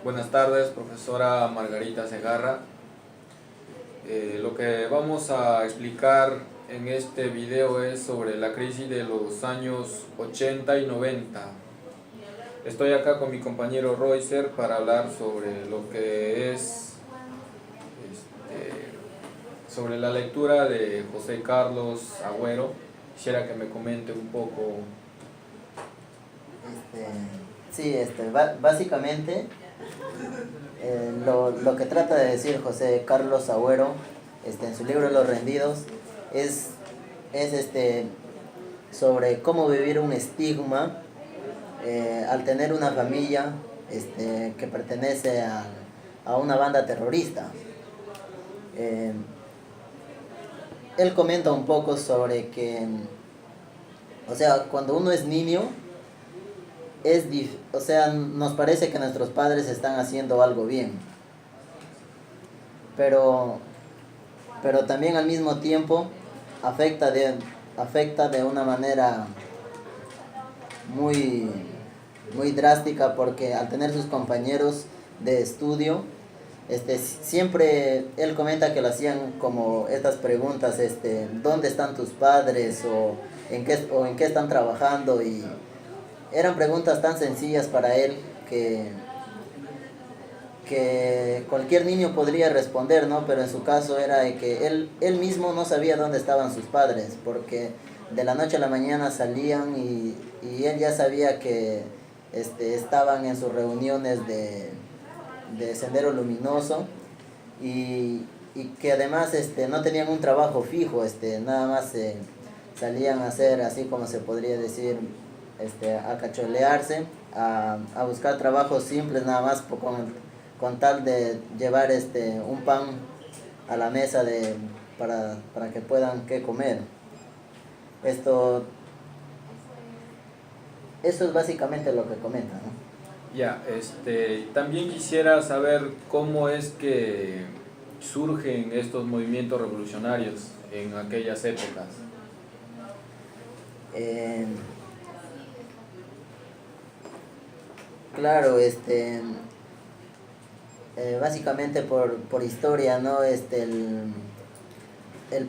Buenas tardes, profesora Margarita Segarra. Lo que vamos a explicar en este video es sobre la crisis de los años 80 y 90. Estoy acá con mi compañero Roycer para hablar sobre lo que es sobre la lectura de José Carlos Agüero. Quisiera que me comente un poco. Básicamente lo que trata de decir José Carlos Agüero en su libro Los Rendidos es sobre cómo vivir un estigma al tener una familia que pertenece a una banda terrorista. Él comenta un poco sobre que, cuando uno es niño, nos parece que nuestros padres están haciendo algo bien, pero también al mismo tiempo afecta de una manera muy, muy drástica, porque al tener sus compañeros de estudio, siempre él comenta que le hacían como estas preguntas, ¿dónde están tus padres? O en qué están trabajando, y eran preguntas tan sencillas para él que cualquier niño podría responder, ¿no? Pero en su caso era de que él mismo no sabía dónde estaban sus padres, porque de la noche a la mañana salían y él ya sabía que estaban en sus reuniones de Sendero Luminoso, y que además no tenían un trabajo fijo, nada más salían a hacer, así como se podría decir, a cacholearse, a buscar trabajos simples, nada más con tal de llevar un pan a la mesa para que puedan qué comer. Eso es básicamente lo que comenta, ¿no? Ya, también quisiera saber cómo es que surgen estos movimientos revolucionarios en aquellas épocas. Claro, básicamente por historia, ¿no? El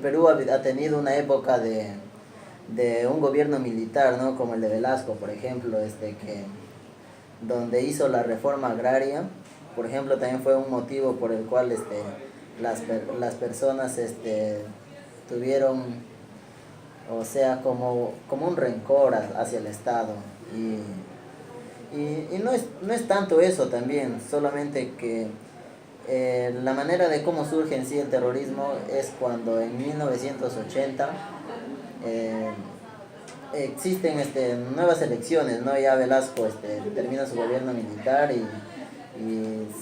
Perú ha tenido una época de un gobierno militar, ¿no? Como el de Velasco, por ejemplo, donde hizo la reforma agraria. Por ejemplo, también fue un motivo por el cual las personas tuvieron, como un rencor hacia el Estado. Y no es tanto eso también, solamente que la manera de cómo surge en sí el terrorismo es cuando en 1980 existen nuevas elecciones, ¿no? Ya Velasco termina su gobierno militar y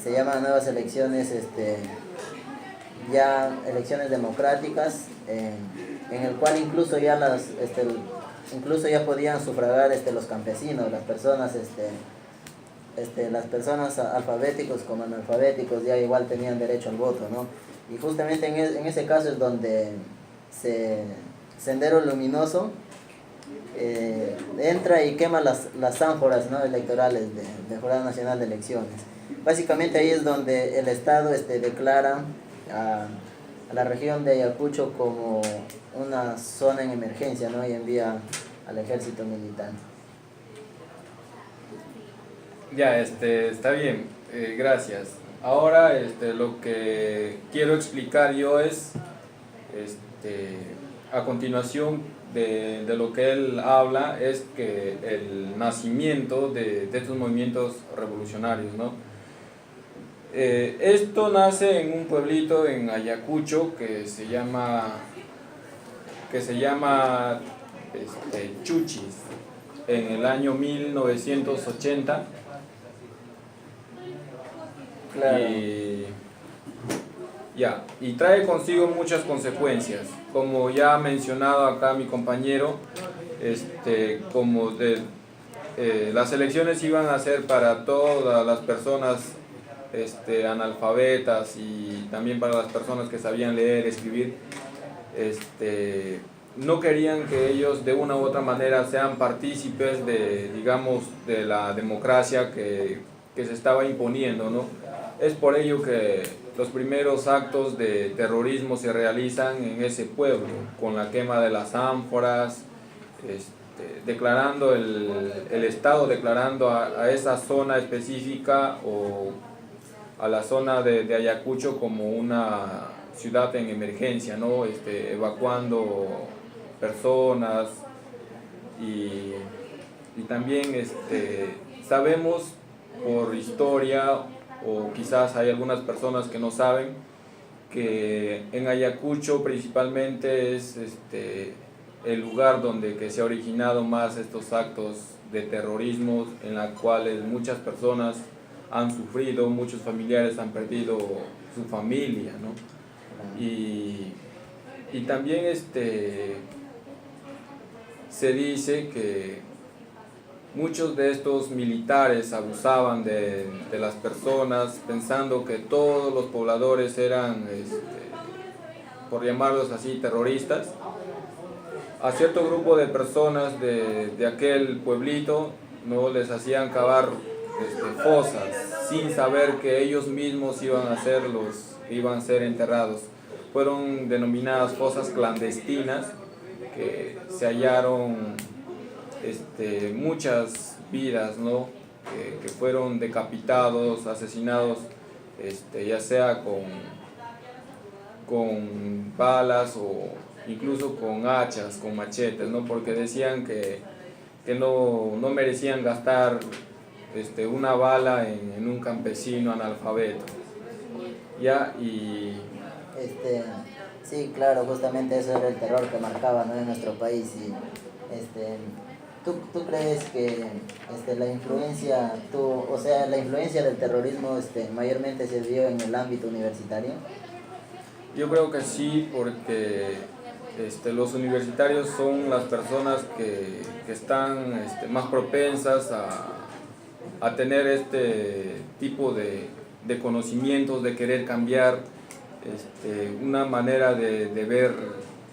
se llaman nuevas elecciones, ya elecciones democráticas, en el cual incluso ya podían sufragar los campesinos, las personas alfabéticos como analfabéticos ya igual tenían derecho al voto, ¿no? Y justamente en ese caso es donde Sendero Luminoso entra y quema las ánforas, ¿no? electorales del Jurado Nacional de Elecciones. Básicamente ahí es donde el Estado declara a la región de Ayacucho como una zona en emergencia, ¿no? Y envía al ejército militar. Ya, está bien, gracias. Ahora, lo que quiero explicar yo es, a continuación de lo que él habla, es que el nacimiento de estos movimientos revolucionarios, ¿no? Esto nace en un pueblito en Ayacucho que se llama Chuchis, en el año 1980. Claro. Y trae consigo muchas consecuencias, como ya ha mencionado acá mi compañero, las elecciones iban a ser para todas las personas analfabetas y también para las personas que sabían leer, escribir. No querían que ellos de una u otra manera sean partícipes de la democracia que que se estaba imponiendo, ¿no? Es por ello que los primeros actos de terrorismo se realizan en ese pueblo, con la quema de las ánforas, declarando el Estado, declarando a esa zona específica o a la zona de Ayacucho como una ciudad en emergencia, ¿no? Evacuando personas y también sabemos por historia, o quizás hay algunas personas que no saben, que en Ayacucho principalmente es el lugar donde que se ha originado más estos actos de terrorismo, en los cuales muchas personas han sufrido, muchos familiares han perdido su familia, ¿no? Y también se dice que muchos de estos militares abusaban de las personas, pensando que todos los pobladores eran, por llamarlos así, terroristas. A cierto grupo de personas de aquel pueblito no les hacían cavar fosas, sin saber que ellos mismos iban a ser enterrados. Fueron denominadas fosas clandestinas, que se hallaron muchas vidas, ¿no? Que fueron decapitados, asesinados, ya sea con balas o incluso con hachas, con machetes, ¿no? Porque decían que no merecían gastar una bala en un campesino analfabeto. ¿Ya? Sí, claro, justamente eso era el terror que marcaba, ¿no?, en nuestro país. Y ¿tú crees que la influencia, la influencia del terrorismo mayormente se dio en el ámbito universitario? Yo creo que sí, porque los universitarios son las personas que están más propensas a tener este tipo de conocimientos, de querer cambiar una manera de ver,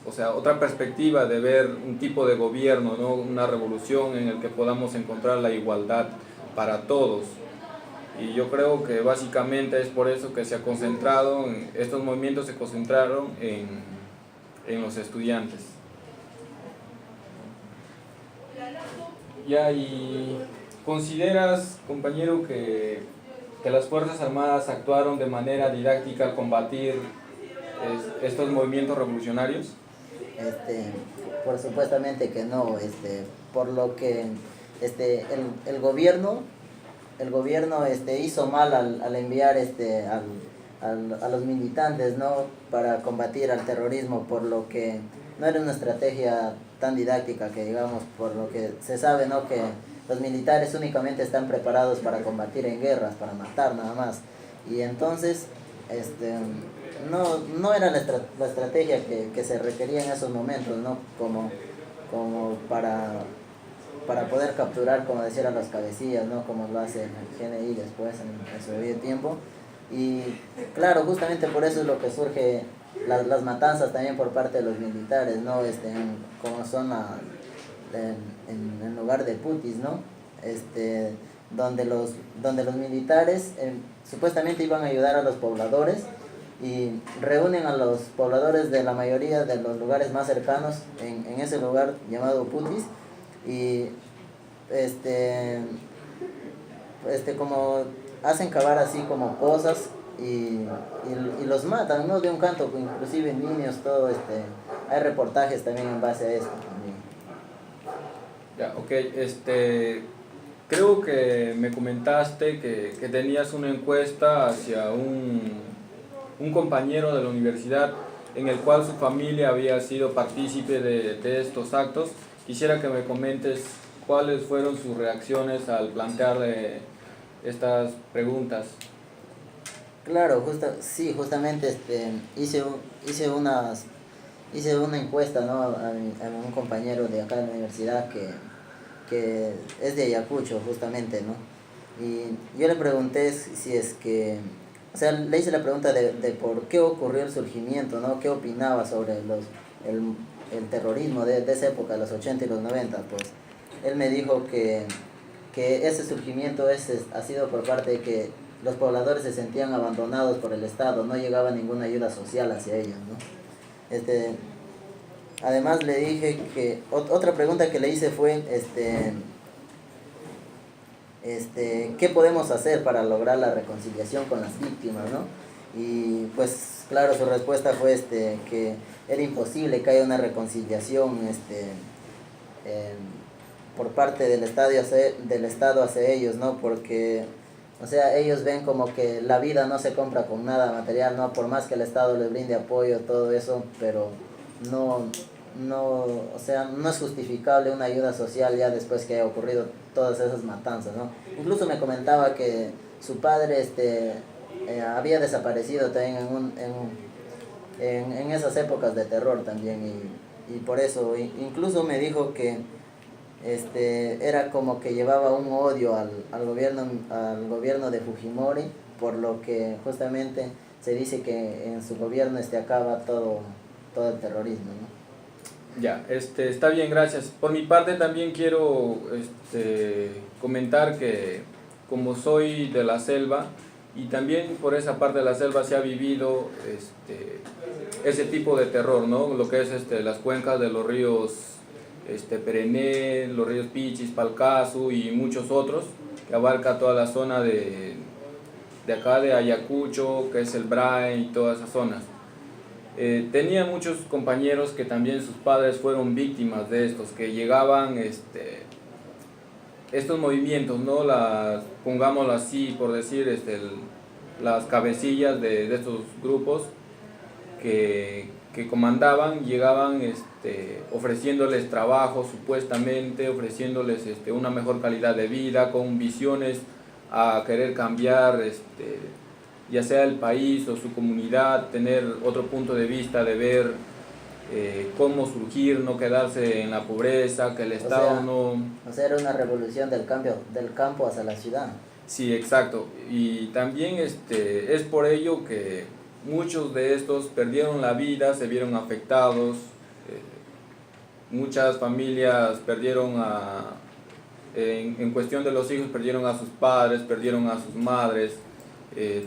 o sea, otra perspectiva de ver un tipo de gobierno, ¿no? Una revolución en el que podamos encontrar la igualdad para todos. Y yo creo que básicamente es por eso que estos movimientos se concentraron en los estudiantes. Ya, ¿y consideras, compañero, que las Fuerzas Armadas actuaron de manera didáctica al combatir estos movimientos revolucionarios? Por supuestamente que no, por lo que el gobierno hizo mal al enviar a los militantes, ¿no?, para combatir al terrorismo, por lo que no era una estrategia tan didáctica, que digamos, por lo que se sabe, ¿no?, que los militares únicamente están preparados para combatir en guerras, para matar nada más. Y entonces no era la estrategia que se requería en esos momentos, ¿no?, como para poder capturar, como decían, a los cabecillas, ¿no?, como lo hace el GNI después en su debido tiempo. Y claro, justamente por eso es lo que surge las matanzas también por parte de los militares, ¿no?, como son en lugar de Putis, ¿no?, donde los militares supuestamente iban a ayudar a los pobladores, y reúnen a los pobladores de la mayoría de los lugares más cercanos en ese lugar llamado Putis, y como hacen cavar así como cosas, y los matan, ¿no?, de un canto, inclusive niños, todo. Hay reportajes también en base a esto también. Ya, ok, creo que me comentaste que tenías una encuesta hacia un compañero de la universidad en el cual su familia había sido partícipe de estos actos. Quisiera que me comentes cuáles fueron sus reacciones al plantearle estas preguntas. Claro, justamente hice una encuesta, ¿no?, a un compañero de acá de la universidad que es de Ayacucho, justamente, ¿no? Y yo le pregunté si es que, o sea, le hice la pregunta de por qué ocurrió el surgimiento, ¿no?, qué opinaba sobre el terrorismo de esa época, los 80 y los 90. Pues él me dijo que ese surgimiento ha sido por parte de que los pobladores se sentían abandonados por el Estado, no llegaba ninguna ayuda social hacia ellos, ¿no? Además le dije que, otra pregunta que le hice fue, ¿qué podemos hacer para lograr la reconciliación con las víctimas, ¿no? Y pues claro, su respuesta fue que era imposible que haya una reconciliación por parte del Estado hacia ellos, ¿no? Porque, o sea, ellos ven como que la vida no se compra con nada material, ¿no? Por más que el Estado les brinde apoyo, todo eso, pero o sea, no es justificable una ayuda social ya después que haya ocurrido todas esas matanzas, ¿no? Incluso me comentaba que su padre había desaparecido también en esas épocas de terror también, y por eso incluso me dijo que era como que llevaba un odio al gobierno de Fujimori, por lo que justamente se dice que en su gobierno acaba todo el terrorismo, ¿no? Ya, está bien, gracias. Por mi parte también quiero comentar que como soy de la selva, y también por esa parte de la selva se ha vivido ese tipo de terror, ¿no? Lo que es las cuencas de los ríos Perené, los ríos Pichis, Palcazu y muchos otros, que abarca toda la zona de acá de Ayacucho, que es el Brae y todas esas zonas. Tenía muchos compañeros que también sus padres fueron víctimas de estos, que llegaban estos movimientos, ¿no? Pongámoslo así, por decir, las cabecillas de estos grupos que comandaban, llegaban ofreciéndoles trabajo supuestamente, ofreciéndoles una mejor calidad de vida, con visiones a querer cambiar ya sea el país o su comunidad, tener otro punto de vista de ver cómo surgir, no quedarse en la pobreza, que el Estado no... O sea, era una revolución del campo hacia la ciudad. Sí, exacto. Y también es por ello que muchos de estos perdieron la vida, se vieron afectados, muchas familias perdieron en cuestión de los hijos, perdieron a sus padres, perdieron a sus madres,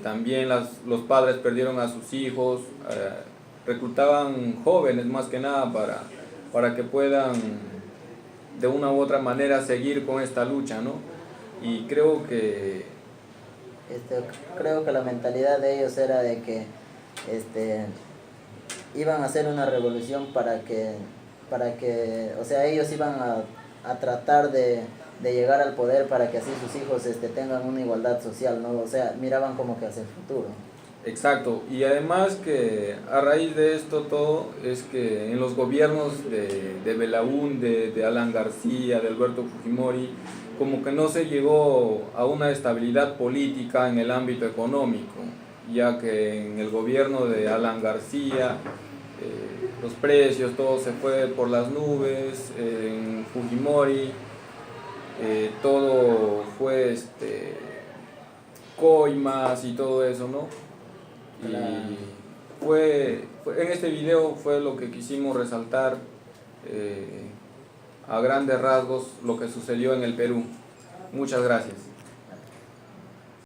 también los padres perdieron a sus hijos, reclutaban jóvenes más que nada para que puedan de una u otra manera seguir con esta lucha, ¿no? Y creo que la mentalidad de ellos era de que iban a hacer una revolución para que o sea, ellos iban a tratar de llegar al poder para que así sus hijos tengan una igualdad social, ¿no? O sea, miraban como que hacia el futuro. Exacto, y además que a raíz de esto todo es que en los gobiernos de Belaúnde, de Alan García, de Alberto Fujimori, como que no se llegó a una estabilidad política en el ámbito económico, ya que en el gobierno de Alan García los precios, todo se fue por las nubes, en Fujimori todo fue coimas y todo eso, ¿no? Y en este video fue lo que quisimos resaltar a grandes rasgos lo que sucedió en el Perú. Muchas gracias.